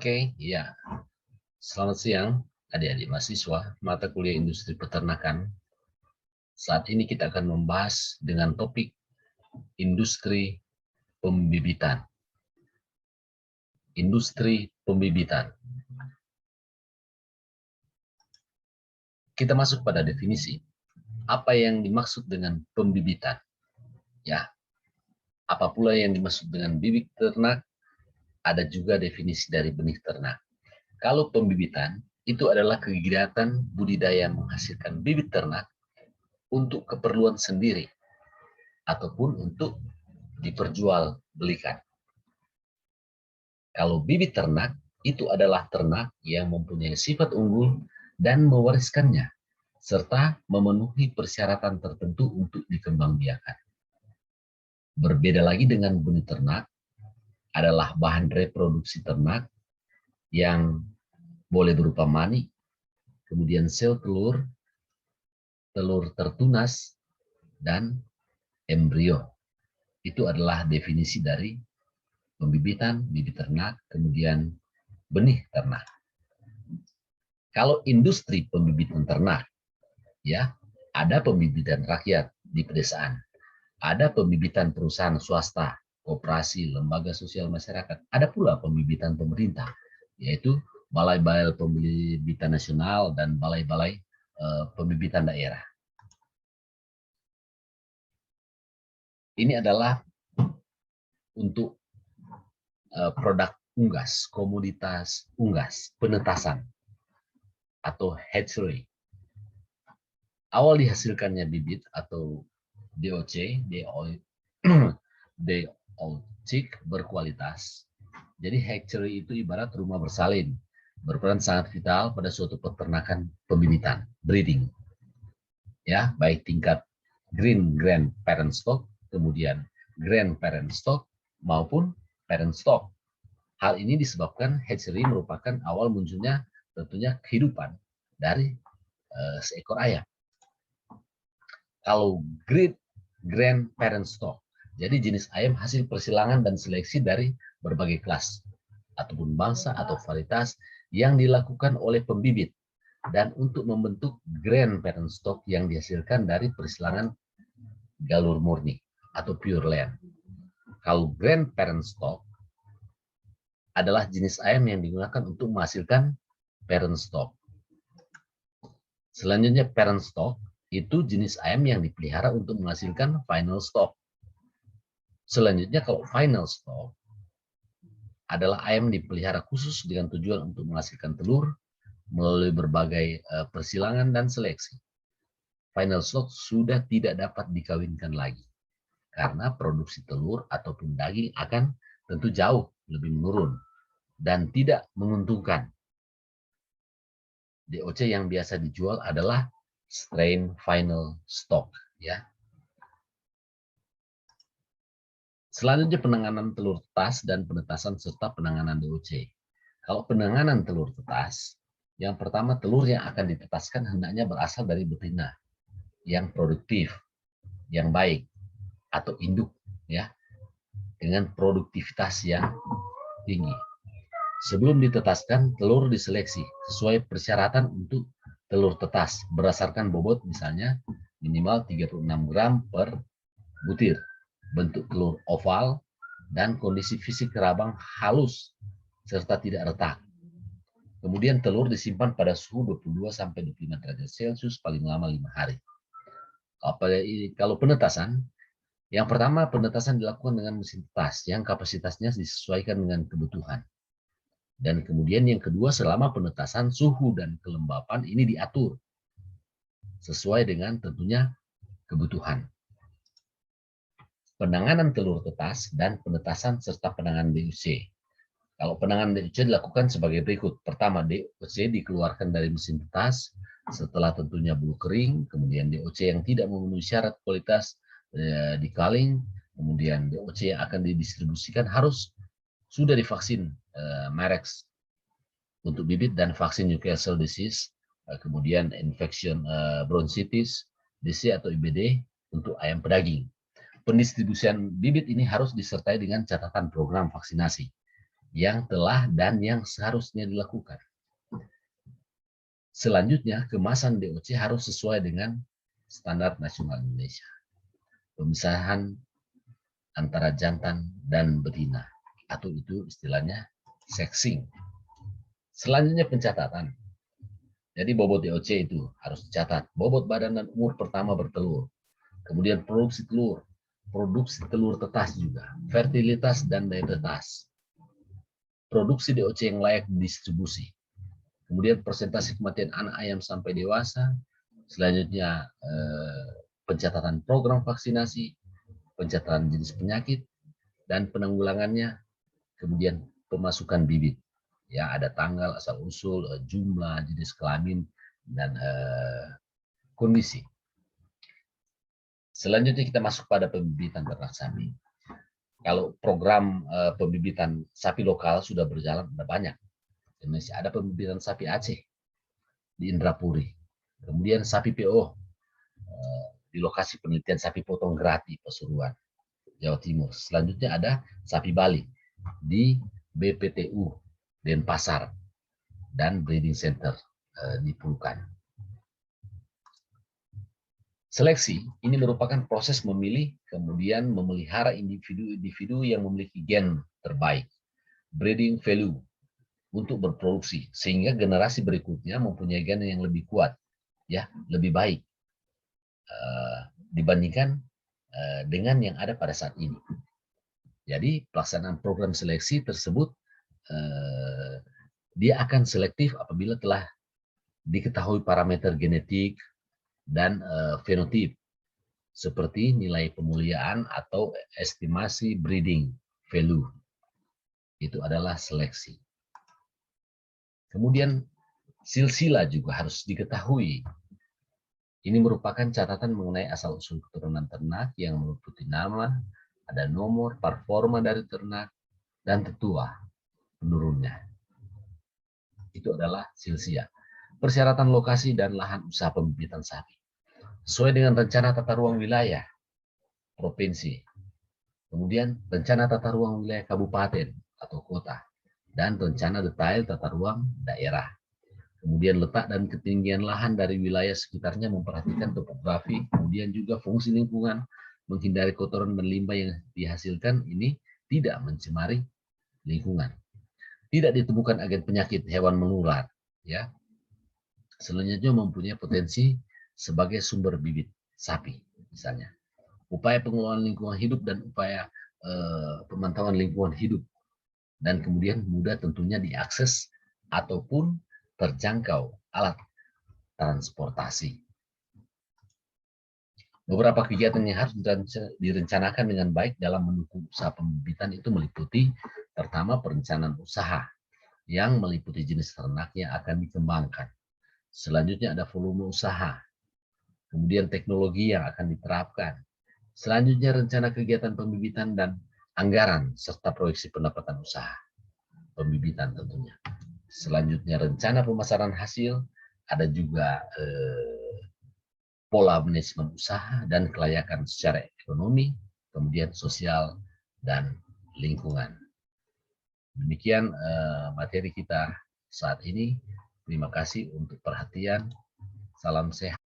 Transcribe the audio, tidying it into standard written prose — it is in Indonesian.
Oke, iya. Selamat siang, adik-adik mahasiswa mata kuliah industri peternakan. Saat ini kita akan membahas dengan topik industri pembibitan. Industri pembibitan. Kita masuk pada definisi. Apa yang dimaksud dengan pembibitan? Ya, apa pula yang dimaksud dengan bibit ternak? Ada juga definisi dari benih ternak. Kalau pembibitan, itu adalah kegiatan budidaya menghasilkan bibit ternak untuk keperluan sendiri ataupun untuk diperjualbelikan. Kalau bibit ternak, itu adalah ternak yang mempunyai sifat unggul dan mewariskannya, serta memenuhi persyaratan tertentu untuk dikembangbiakan. Berbeda lagi dengan benih ternak, adalah bahan reproduksi ternak yang boleh berupa mani, kemudian sel telur, telur tertunas, dan embrio. Itu adalah definisi dari pembibitan, bibit ternak, kemudian benih ternak. Kalau industri pembibitan ternak, ya, ada pembibitan rakyat di pedesaan, ada pembibitan perusahaan swasta, koperasi, lembaga sosial masyarakat, ada pula pembibitan pemerintah, yaitu balai-balai pembibitan nasional dan balai-balai pembibitan daerah. Ini adalah untuk produk unggas, komoditas unggas, penetasan atau hatchery. Awal dihasilkannya bibit atau DOC, DOC berkualitas. Jadi hatchery itu ibarat rumah bersalin, berperan sangat vital pada suatu peternakan pembibitan, breeding. Ya, baik tingkat green grand parent stock, kemudian grand parent stock maupun parent stock. Hal ini disebabkan hatchery merupakan awal munculnya tentunya kehidupan dari seekor ayam. Kalau great grand parent stock, jadi jenis ayam hasil persilangan dan seleksi dari berbagai kelas ataupun bangsa atau varietas yang dilakukan oleh pembibit dan untuk membentuk grand parent stock yang dihasilkan dari persilangan galur murni atau pure land. Kalau grand parent stock adalah jenis ayam yang digunakan untuk menghasilkan parent stock. Selanjutnya parent stock itu jenis ayam yang dipelihara untuk menghasilkan final stock. Selanjutnya kalau final stock adalah ayam dipelihara khusus dengan tujuan untuk menghasilkan telur melalui berbagai persilangan dan seleksi. Final stock sudah tidak dapat dikawinkan lagi karena produksi telur ataupun daging akan tentu jauh lebih menurun dan tidak menguntungkan. DOC yang biasa dijual adalah strain final stock, ya. Selanjutnya penanganan telur tetas dan penetasan serta penanganan DOC. Kalau penanganan telur tetas, yang pertama telur yang akan ditetaskan hendaknya berasal dari betina yang produktif, yang baik atau induk, ya, dengan produktivitas yang tinggi. Sebelum ditetaskan, telur diseleksi sesuai persyaratan untuk telur tetas berdasarkan bobot misalnya minimal 36 gram per butir, bentuk telur oval, dan kondisi fisik kerabang halus serta tidak retak. Kemudian telur disimpan pada suhu 22-25 derajat Celcius paling lama 5 hari. Kalau penetasan, yang pertama penetasan dilakukan dengan mesin tetas yang kapasitasnya disesuaikan dengan kebutuhan. Dan kemudian yang kedua, selama penetasan suhu dan kelembapan ini diatur sesuai dengan tentunya kebutuhan. Penanganan telur tetas dan penetasan serta penanganan DOC. Kalau penanganan DOC dilakukan sebagai berikut. Pertama, DOC dikeluarkan dari mesin tetas setelah tentunya bulu kering, kemudian DOC yang tidak memenuhi syarat kualitas dikaling, kemudian DOC yang akan didistribusikan harus sudah divaksin Marex untuk bibit dan vaksin Newcastle disease, kemudian infection bronchitis, DC atau IBD untuk ayam pedaging. Pendistribusian bibit ini harus disertai dengan catatan program vaksinasi. yang telah dan yang seharusnya dilakukan. Selanjutnya, kemasan DOC harus sesuai dengan standar nasional Indonesia. Pemisahan antara jantan dan betina, atau itu istilahnya sexing. Selanjutnya pencatatan. Jadi bobot DOC itu harus dicatat. Bobot badan dan umur pertama bertelur. Kemudian produksi telur tetas juga. Fertilitas dan netas. Produksi DOC yang layak distribusi. Kemudian persentase kematian anak ayam sampai dewasa. Selanjutnya pencatatan program vaksinasi, pencatatan jenis penyakit, dan penanggulangannya. Kemudian pemasukan bibit. Ya, ada tanggal, asal usul, jumlah, jenis kelamin, dan kondisi. Selanjutnya kita masuk pada pembibitan ternak sapi. Kalau program pembibitan sapi lokal sudah berjalan, ada banyak. Di Indonesia ada pembibitan sapi Aceh di Indrapuri. Kemudian sapi PO di lokasi penelitian sapi potong Grati, Pasuruan, Jawa Timur. Selanjutnya ada sapi Bali di BPTU Denpasar dan Breeding Center di Pulukan. Seleksi ini merupakan proses memilih kemudian memelihara individu-individu yang memiliki gen terbaik, breeding value untuk berproduksi sehingga generasi berikutnya mempunyai gen yang lebih kuat, ya, lebih baik dibandingkan dengan yang ada pada saat ini. Jadi pelaksanaan program seleksi tersebut dia akan selektif apabila telah diketahui parameter genetik dan fenotip seperti nilai pemuliaan atau estimasi breeding value. Itu adalah seleksi. Kemudian silsilah juga harus diketahui. Ini merupakan catatan mengenai asal-usul keturunan ternak yang meliputi nama, ada nomor, performa dari ternak, dan tetua penurunnya. Itu adalah silsilah. Persyaratan lokasi dan lahan usaha pembibitan sapi. Sesuai dengan rencana tata ruang wilayah provinsi. Kemudian rencana tata ruang wilayah kabupaten atau kota. Dan rencana detail tata ruang daerah. Kemudian letak dan ketinggian lahan dari wilayah sekitarnya, memperhatikan topografi, kemudian juga fungsi lingkungan, menghindari kotoran dan limbah yang dihasilkan ini tidak mencemari lingkungan. Tidak ditemukan agen penyakit hewan menular, ya. Selanjutnya mempunyai potensi sebagai sumber bibit sapi, misalnya. Upaya pengelolaan lingkungan hidup dan upaya pemantauan lingkungan hidup, dan kemudian mudah tentunya diakses ataupun terjangkau alat transportasi. Beberapa kegiatan yang harus direncanakan dengan baik dalam mendukung usaha pembibitan itu meliputi pertama perencanaan usaha yang meliputi jenis ternak yang akan dikembangkan. Selanjutnya ada volume usaha, kemudian teknologi yang akan diterapkan. Selanjutnya rencana kegiatan pembibitan dan anggaran serta proyeksi pendapatan usaha pembibitan tentunya. Selanjutnya rencana pemasaran hasil, ada juga pola manajemen usaha dan kelayakan secara ekonomi, kemudian sosial dan lingkungan. Demikian materi kita saat ini. Terima kasih untuk perhatian. Salam sehat.